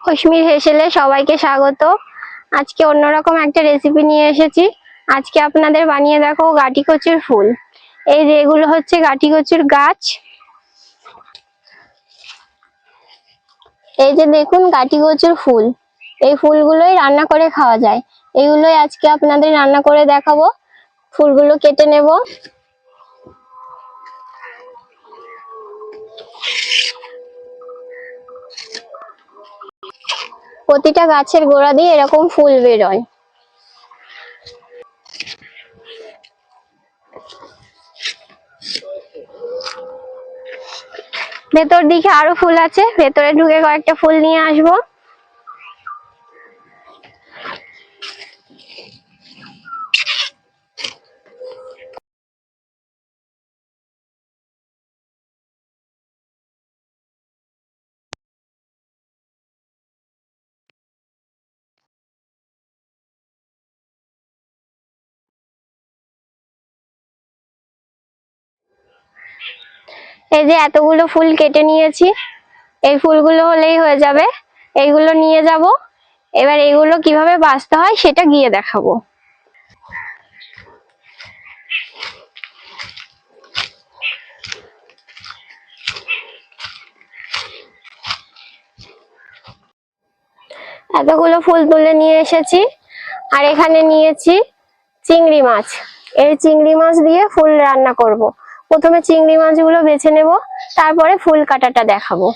কশ্মীর হেসেলে সবাইকে স্বাগত। আজকে অন্যরকম একটা রেসিপি নিয়ে এসেছি। আজকে আপনাদের বানিয়ে দেখো গাটি কচুর ফুল। এই যে এগুলো হচ্ছে গাটি কচুর গাছ। এই যে দেখুন গাটি কচুর ফুল। এই ফুলগুলোই রান্না করে খাওয়া যায়। এগুলোই আজকে আপনাদের রান্না করে দেখাবো। ফুলগুলো কেটে নেব। প্রতিটা গাছের গোড়া দিয়ে এরকম ফুল বেরোয়। ভেতর দিকে আরো ফুল আছে, ভেতরে ঢুকে কয়েকটা ফুল নিয়ে আসবো। এই যে এতগুলো ফুল কেটে নিয়েছি। এই ফুলগুলো হলেই হয়ে যাবে। এইগুলো নিয়ে যাব। এবার এইগুলো কিভাবে বাছতে হয় সেটা গিয়ে দেখাবো। এতগুলো ফুল তুলে নিয়ে এসেছি। আর এখানে নিয়েছি চিংড়ি মাছ। এই চিংড়ি মাছ দিয়ে ফুল রান্না করব। প্রথমে চিংড়ি মাছগুলো বেছে নেব, তারপরে ফুল কাটাটা দেখাবো।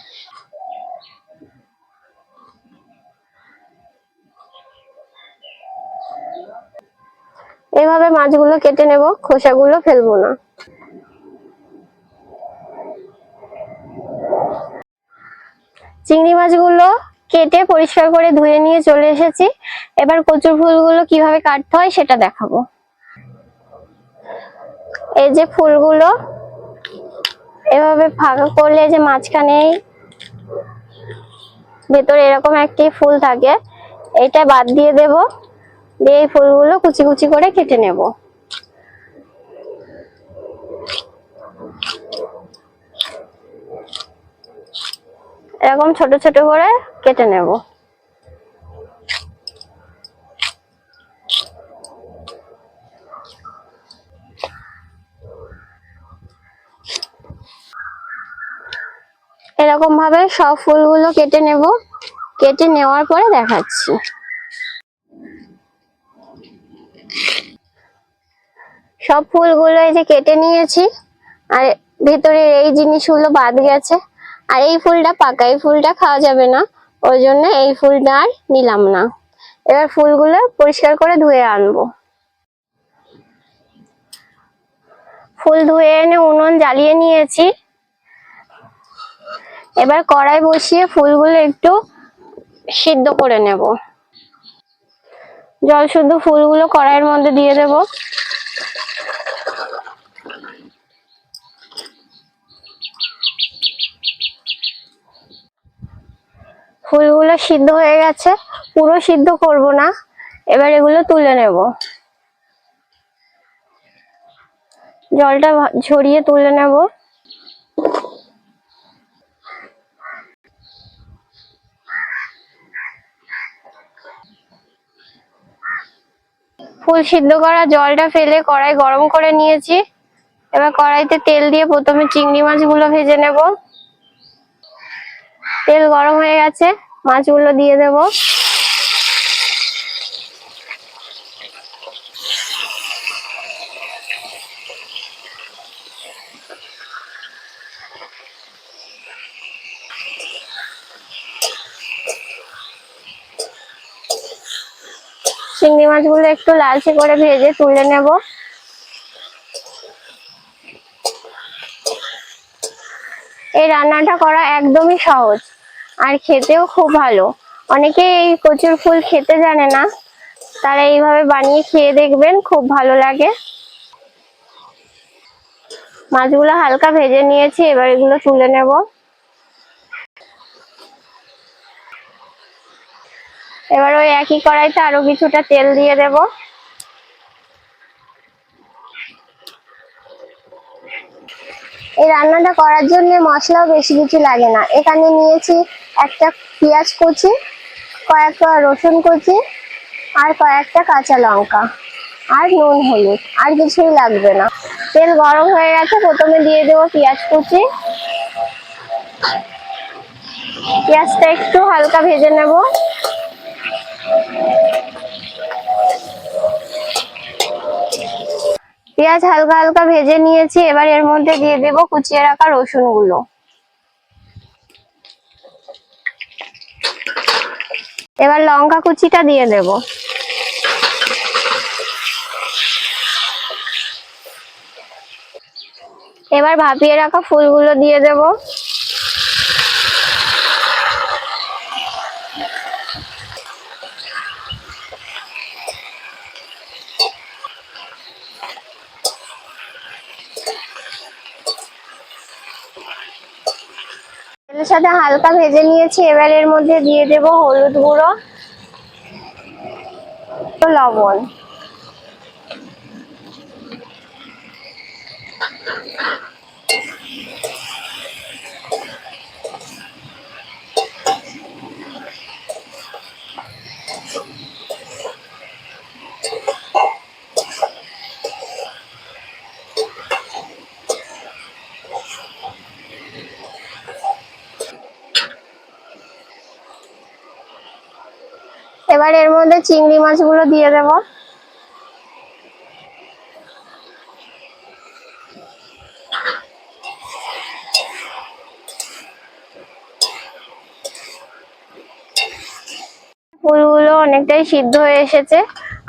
এভাবে মাছগুলো কেটে নেব, খোসাগুলো ফেলবো না। চিংড়ি মাছগুলো কেটে পরিষ্কার করে ধুয়ে নিয়ে চলে এসেছি। এবার কচুর ফুলগুলো কিভাবে কাটতে হয় সেটা দেখাবো। এই যে ফুলগুলো এভাবে ফাঁকা করলে যে মাঝখানে ভেতরে এরকম একটি ফুল থাকে, এটা বাদ দিয়ে দেব। দিয়ে এই ফুলগুলো কুচি কুচি করে কেটে নেব। এরকম ছোট ছোট করে কেটে নেব। এরকম ভাবে সব ফুলগুলো কেটে নেব। কেটে নেওয়ার পরে দেখাচ্ছি। সব ফুলগুলো এই যে কেটে নিয়েছি। আর ভেতরে এই জিনিসগুলো বাদ গেছে। আর এই ফুলটা পাকা, এই ফুলটা খাওয়া যাবে না, ওই জন্য এই ফুলটা আর নিলাম না। এবার ফুলগুলো পরিষ্কার করে ধুয়ে আনবো। ফুল ধুয়ে এনে উনুন জ্বালিয়ে নিয়েছি। এবার কড়াই বসিয়ে ফুলগুলো একটু সিদ্ধ করে নেব। জল শুদ্ধ ফুলগুলো কড়াইয়ের মধ্যে দিয়ে দেব। ফুলগুলো সিদ্ধ হয়ে গেছে, পুরো সিদ্ধ করব না। এবার এগুলো তুলে নেব। জলটা ঝরিয়ে তুলে নেব। ফুল সিদ্ধ করা জলটা ফেলে কড়াই গরম করে নিয়েছি। এবার কড়াইতে তেল দিয়ে প্রথমে চিংড়ি মাছগুলো ভেজে নেব। তেল গরম হয়ে গেছে, মাছগুলো দিয়ে দেব। চিংড়ি মাছগুলো একটু লালচে করে ভেজে তুলে নেব। এই রান্নাটা করা একদমই সহজ, আর খেতেও খুব ভালো। অনেকে এই কচুর ফুল খেতে জানে না, তারা এইভাবে বানিয়ে খেয়ে দেখবেন, খুব ভালো লাগে। মাছগুলো হালকা ভেজে নিয়েছি, এবার এগুলো তুলে নেব। এবার ওই একই কড়াইতে আরো কিছুটা তেল দিয়ে দেব। এই রান্নাটা করার জন্য মশলাও বেশি কিছু লাগে না। এখানে নিয়েছি একটা পেঁয়াজ কুচি, কয়েকটা রসুন কুচি, আর কয়েকটা কাঁচা লঙ্কা, আর নুন হলুদ, আর কিছুই লাগবে না। তেল গরম হয়ে গেছে, প্রথমে দিয়ে দেবো পেঁয়াজ কুচি। পেঁয়াজটা একটু হালকা ভেজে নেব। পেঁয়াজ হালকা হালকা ভেজে নিয়েছি, এবার এর মধ্যে দিয়ে দেব কুচিয়ে রাখা রসুন গুলো। এবার লঙ্কা কুচিটা দিয়ে দেব। এবার ভাপিয়ে রাখা ফুলগুলো দিয়ে দেব। তেলের সাথে হালকা ভেজে নিয়েছি, এবার এর মধ্যে দিয়ে দেব হলুদ গুঁড়ো, লবণ। এবার এর মধ্যে চিংড়ি মাছগুলো দিয়ে দেব। ফুলগুলো অনেকটাই সিদ্ধ হয়ে এসেছে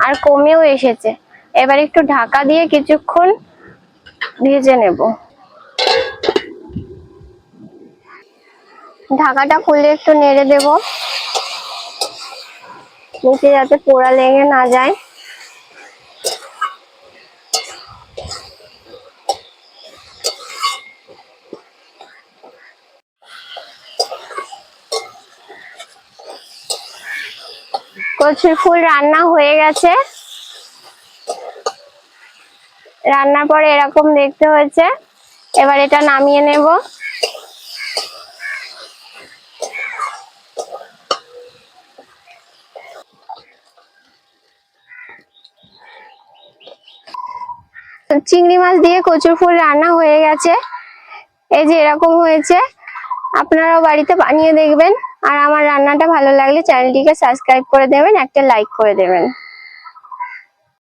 আর কমেও এসেছে। এবার একটু ঢাকা দিয়ে কিছুক্ষণ ভেজে নেব। ঢাকাটা খুলে একটু নেড়ে দেব, নিচে যাতে পোড়া লেগে না যায়। কচুর ফুল রান্না হয়ে গেছে। রান্নার পরে এরকম দেখতে হয়েছে। এবার এটা নামিয়ে নেব। চিংড়ি মাছ দিয়ে কচুর ফুল রান্না হয়ে গেছে। এই যে এরকম হয়েছে, আপনারাও বাড়িতে বানিয়ে দেখবেন। আর আমার রান্নাটা ভালো লাগলে চ্যানেলটিকে সাবস্ক্রাইব করে দেবেন, একটা লাইক করে দেবেন।